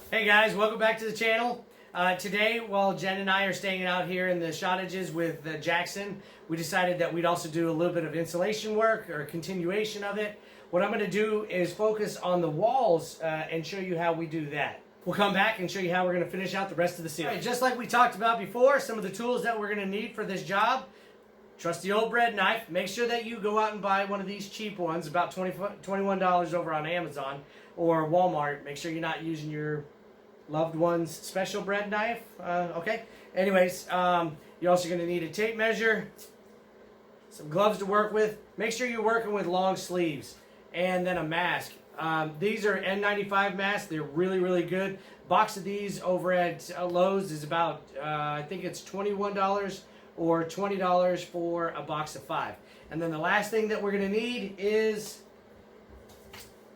Hey guys, welcome back to the channel. Today, while Jen and I are staying out here in the shottages with Jackson, we decided that we'd also do a little bit of insulation work or a continuation of it. What I'm going to do is focus on the walls and show you how we do that. We'll come back and show you how we're going to finish out the rest of the ceiling. Right, just like we talked about before, some of the tools that we're going to need for this job. Trusty old bread knife. Make sure that you go out and buy one of these cheap ones, about $21 over on Amazon or Walmart. Make sure you're not using your loved one's special bread knife. Okay. Anyways, you're also going to need a tape measure, some gloves to work with. Make sure you're working with long sleeves, and then a mask. These are N95 masks. They're really, really good. Box of these over at Lowe's is about, I think it's $21 or $20 for a box of 5. And then the last thing that we're going to need is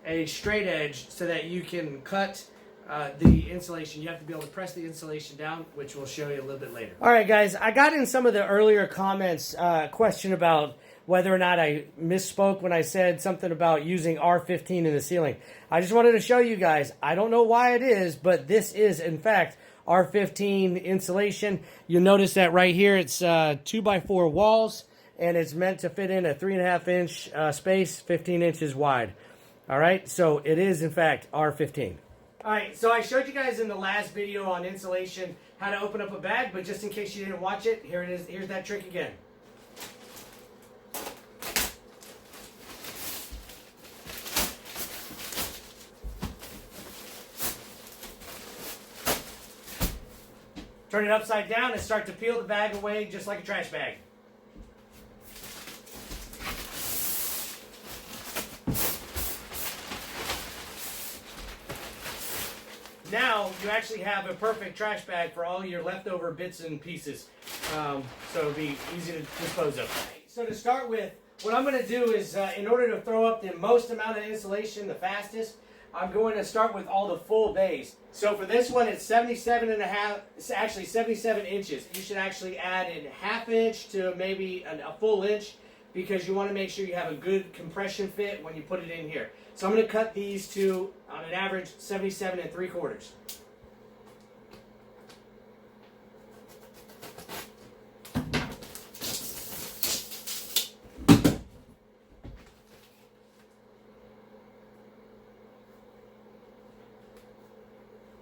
a straight edge so that you can cut the insulation. You have to be able to press the insulation down, which we'll show you a little bit later. All right, guys, I got in some of the earlier comments a question about whether or not I misspoke when I said something about using R15 in the ceiling. I just wanted to show you guys, I don't know why it is, but this is, in fact, R15 insulation. You'll notice that right here, it's 2x4 walls, and it's meant to fit in a 3.5 inch space, 15 inches wide. All right, so it is, in fact, R15. All right, so I showed you guys in the last video on insulation how to open up a bag, but just in case you didn't watch it, here it is. Here's that trick again. Turn it upside down and start to peel the bag away just like a trash bag. Now you actually have a perfect trash bag for all your leftover bits and pieces, so it'll be easy to dispose of. So to start with, what I'm going to do is, in order to throw up the most amount of insulation the fastest, I'm going to start with all the full bays. So for this one, it's 77.5, it's actually 77 inches. You should actually add in ½ inch to maybe a full inch, because you want to make sure you have a good compression fit when you put it in here. So I'm going to cut these to, on an average, 77 3/4.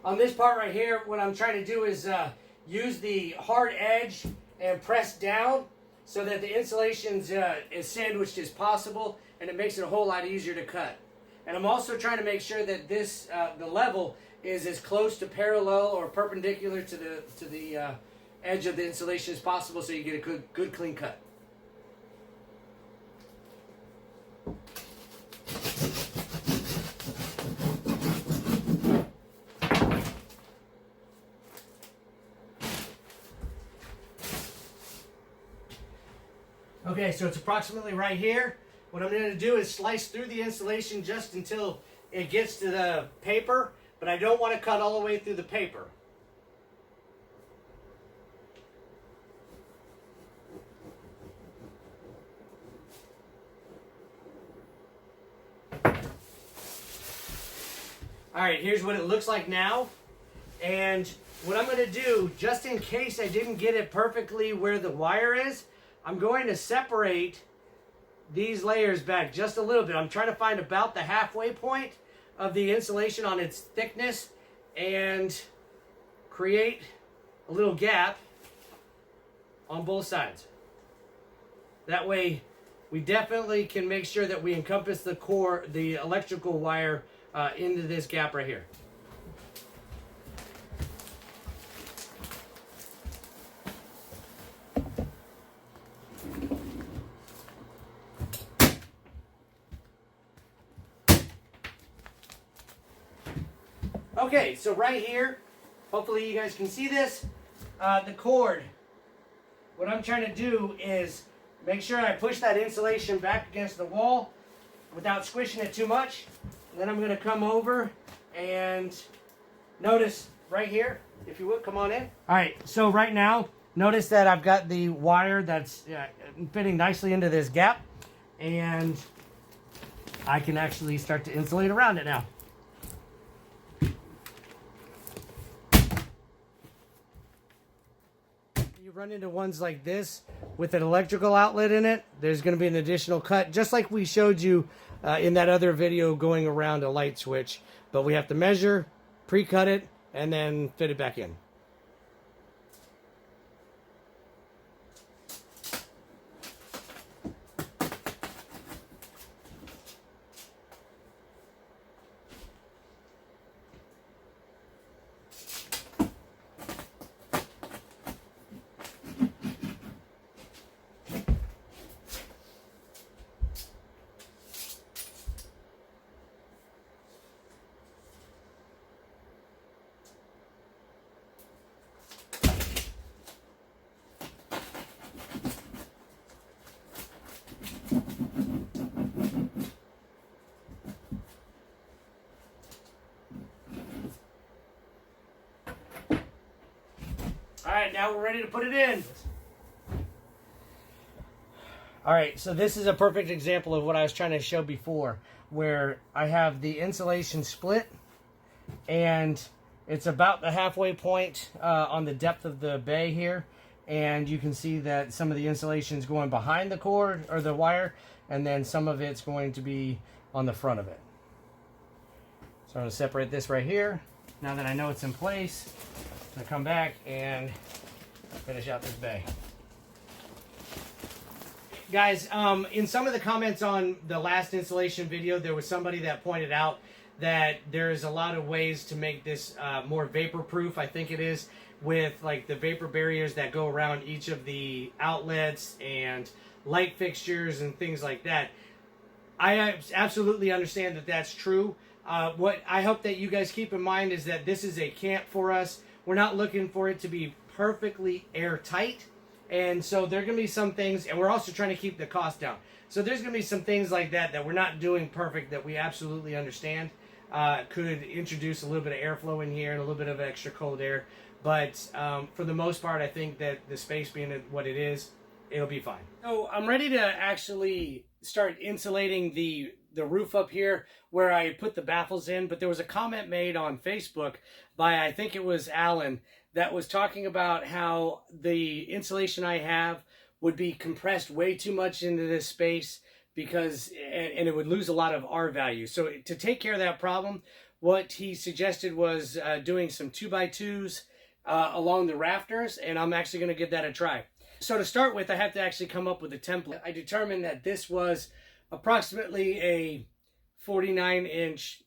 On this part right here, what I'm trying to do is use the hard edge and press down so that the insulation is as sandwiched as possible, and it makes it a whole lot easier to cut. And I'm also trying to make sure that this the level is as close to parallel or perpendicular to the edge of the insulation as possible, so you get a good clean cut. Okay, so it's approximately right here. What I'm going to do is slice through the insulation just until it gets to the paper, but I don't want to cut all the way through the paper. All right, here's what it looks like now. And what I'm going to do, just in case I didn't get it perfectly where the wire is, I'm going to separate these layers back just a little bit. I'm trying to find about the halfway point of the insulation on its thickness and create a little gap on both sides. That way we definitely can make sure that we encompass the electrical wire into this gap right here. Okay, so right here, hopefully you guys can see this, the cord. What I'm trying to do is make sure I push that insulation back against the wall without squishing it too much. And then I'm going to come over and notice right here, if you would, come on in. All right, so right now, notice that I've got the wire that's fitting nicely into this gap, and I can actually start to insulate around it now. you run into ones like this with an electrical outlet in it, there's going to be an additional cut, just like we showed you in that other video going around a light switch. But we have to measure, pre-cut it, and then fit it back in. All right, now we're ready to put it in. All right, so this is a perfect example of what I was trying to show before, where I have the insulation split, and it's about the halfway point on the depth of the bay here, and you can see that some of the insulation is going behind the cord or the wire, and then some of it's going to be on the front of it. So I'm going to separate this right here. Now that I know it's in place, I'm going to come back and finish out this bay. Guys, in some of the comments on the last installation video, there was somebody that pointed out that there's a lot of ways to make this more vapor proof, I think it is, with like the vapor barriers that go around each of the outlets and light fixtures and things like that. I absolutely understand that that's true. What I hope that you guys keep in mind is that this is a camp for us. We're not looking for it to be perfectly airtight. And so there are going to be some things, and we're also trying to keep the cost down. So there's going to be some things like that that we're not doing perfect that we absolutely understand. Could introduce a little bit of airflow in here and a little bit of extra cold air. But for the most part, I think that the space being what it is, it'll be fine. So I'm ready to actually start insulating the roof up here where I put the baffles in. But there was a comment made on Facebook by, I think it was Alan, that was talking about how the insulation I have would be compressed way too much into this space because, and it would lose a lot of R value. So to take care of that problem, what he suggested was doing some 2x2s along the rafters, and I'm actually going to give that a try. So to start with, I have to actually come up with a template. I determined that this was approximately a 49-inch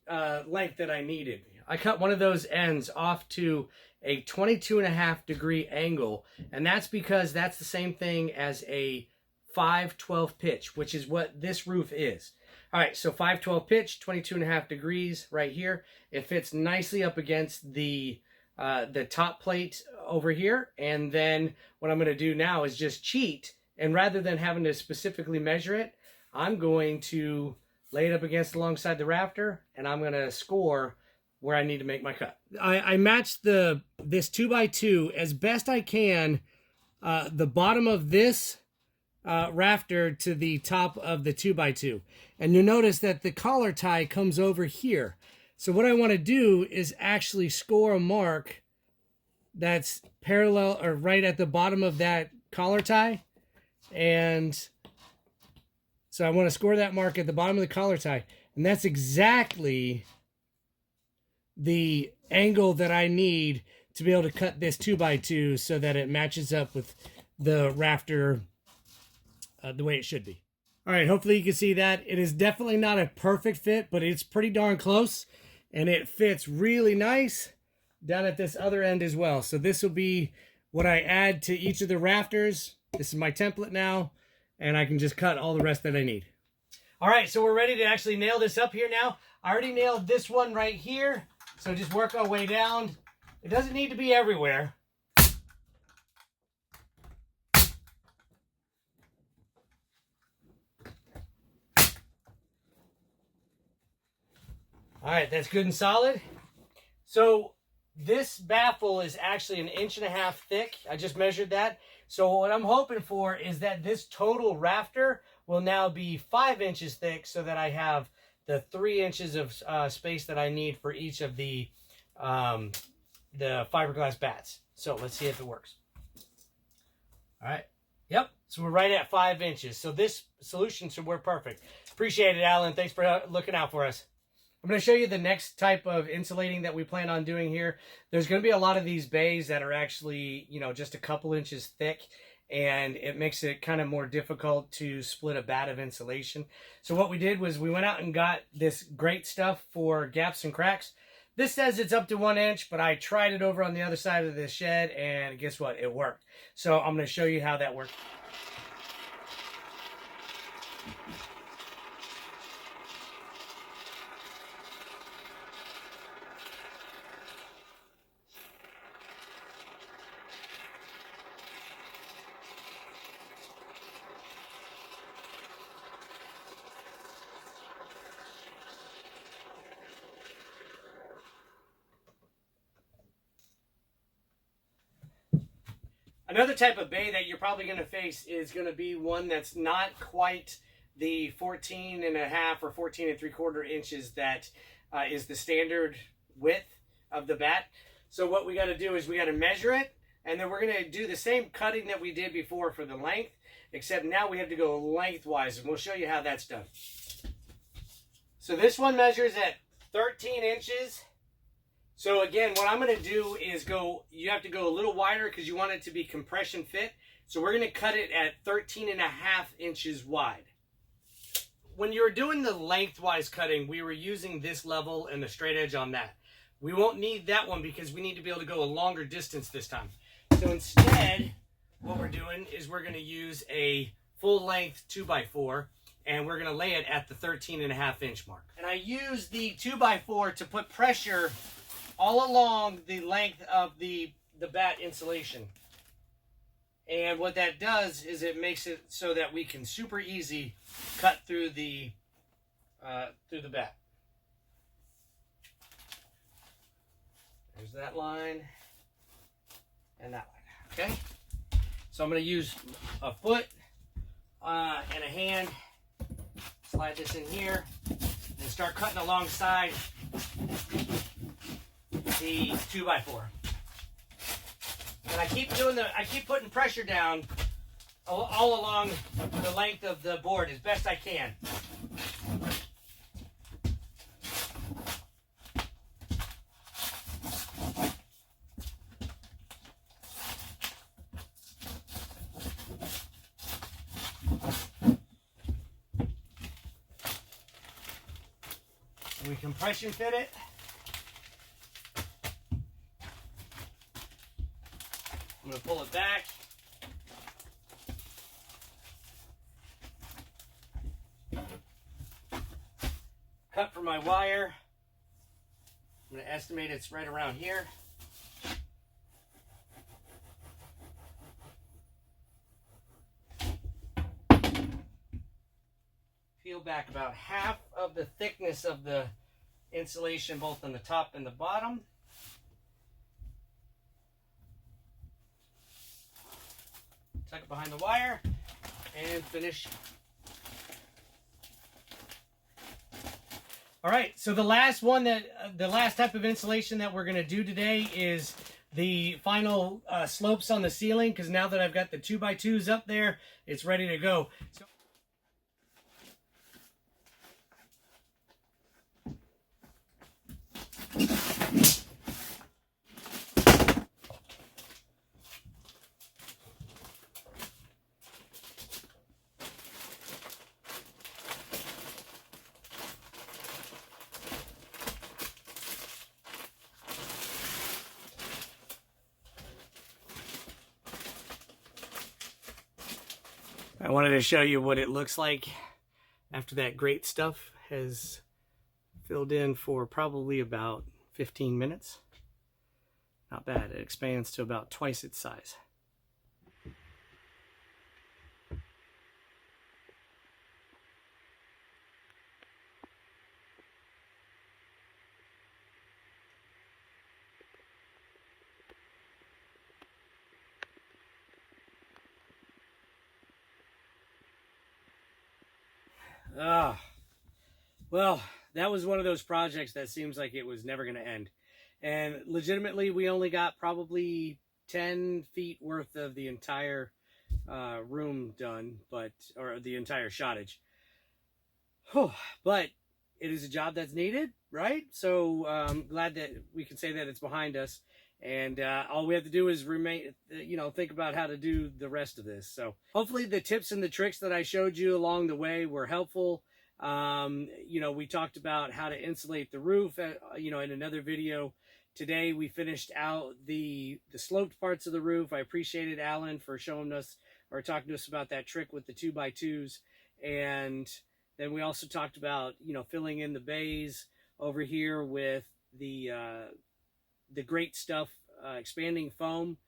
length that I needed. I cut one of those ends off to a 22.5-degree angle, and that's because that's the same thing as a 5/12 pitch, which is what this roof is. All right, so 5/12 pitch, 22.5 degrees right here. It fits nicely up against the top plate over here, and then what I'm going to do now is just cheat, and rather than having to specifically measure it, I'm going to lay it up against alongside the rafter, and I'm going to score where I need to make my cut. I matched this 2x2 as best I can, the bottom of this rafter to the top of the 2x2. And you'll notice that the collar tie comes over here. So what I want to do is actually score a mark that's parallel or right at the bottom of that collar tie. And so I want to score that mark at the bottom of the collar tie. And that's exactly the angle that I need to be able to cut this 2x2 so that it matches up with the rafter the way it should be. All right, hopefully you can see that. It is definitely not a perfect fit, but it's pretty darn close, and it fits really nice down at this other end as well. So this will be what I add to each of the rafters. This is my template now, and I can just cut all the rest that I need. All right, so we're ready to actually nail this up here now. I already nailed this one right here. So just work our way down. It doesn't need to be everywhere. All right, that's good and solid. So this baffle is actually 1.5 inches thick. I just measured that. So what I'm hoping for is that this total rafter will now be 5 inches thick so that I have the 3 inches of space that I need for each of the fiberglass bats. So let's see if it works. All right. Yep. So we're right at 5 inches. So this solution should work perfect. Appreciate it, Alan. Thanks for looking out for us. I'm going to show you the next type of insulating that we plan on doing here. There's going to be a lot of these bays that are actually, you know, just a couple inches thick, and it makes it kind of more difficult to split a bat of insulation. So what we did was we went out and got this great stuff for gaps and cracks. This says it's up to 1 inch, but I tried it over on the other side of the shed, and guess what? It worked. So I'm going to show you how that works. Another type of bay that you're probably going to face is going to be one that's not quite the 14.5 or 14.75 inches that is the standard width of the bat. So what we got to do is we got to measure it, and then we're going to do the same cutting that we did before for the length, except now we have to go lengthwise, and we'll show you how that's done. So this one measures at 13 inches. So again, what I'm going to do is you have to go a little wider because you want it to be compression fit. So we're going to cut it at 13.5 inches wide. When you were doing the lengthwise cutting, we were using this level and the straight edge on that. We won't need that one because we need to be able to go a longer distance this time. So instead, what we're doing is we're going to use a full length 2x4, and we're going to lay it at the 13.5 inch mark. And I use the 2x4 to put pressure all along the length of the bat insulation. And what that does is it makes it so that we can super easy cut through the bat. There's that line and that line. Okay? So I'm going to use a foot and a hand, slide this in here, and start cutting alongside the 2x4. And I keep putting pressure down all along the length of the board as best I can. And we compression fit it. I'm going to pull it back. Cut for my wire. I'm going to estimate it's right around here. Peel back about half of the thickness of the insulation, both on the top and the bottom. Tuck it behind the wire and finish. All right, so the last type of insulation that we're going to do today is the final slopes on the ceiling, because now that I've got the 2x2s up there, it's ready to go. So I wanted to show you what it looks like after that great stuff has filled in for probably about 15 minutes. Not bad. It expands to about twice its size. Well, that was one of those projects that seems like it was never going to end. And legitimately, we only got probably 10 feet worth of the entire room done, or the entire shottage. But it is a job that's needed, right? So I'm glad that we can say that it's behind us, and all we have to do is think about how to do the rest of this. So hopefully the tips and the tricks that I showed you along the way were helpful. We talked about how to insulate the roof, in another video. Today we finished out the sloped parts of the roof. I appreciated Alan for showing us or talking to us about that trick with the 2x2s. And then we also talked about, filling in the bays over here with the great stuff, expanding foam.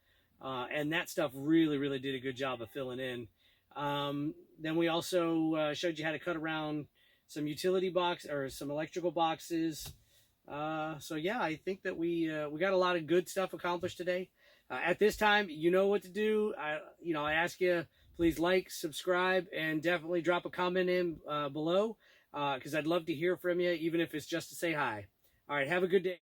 And that stuff really, really did a good job of filling in. Then we also showed you how to cut around some utility box or some electrical boxes. So yeah, I think that we got a lot of good stuff accomplished today. At this time, you know what to do. I ask you, please like, subscribe, and definitely drop a comment in below, because I'd love to hear from you, even if it's just to say hi. All right, have a good day.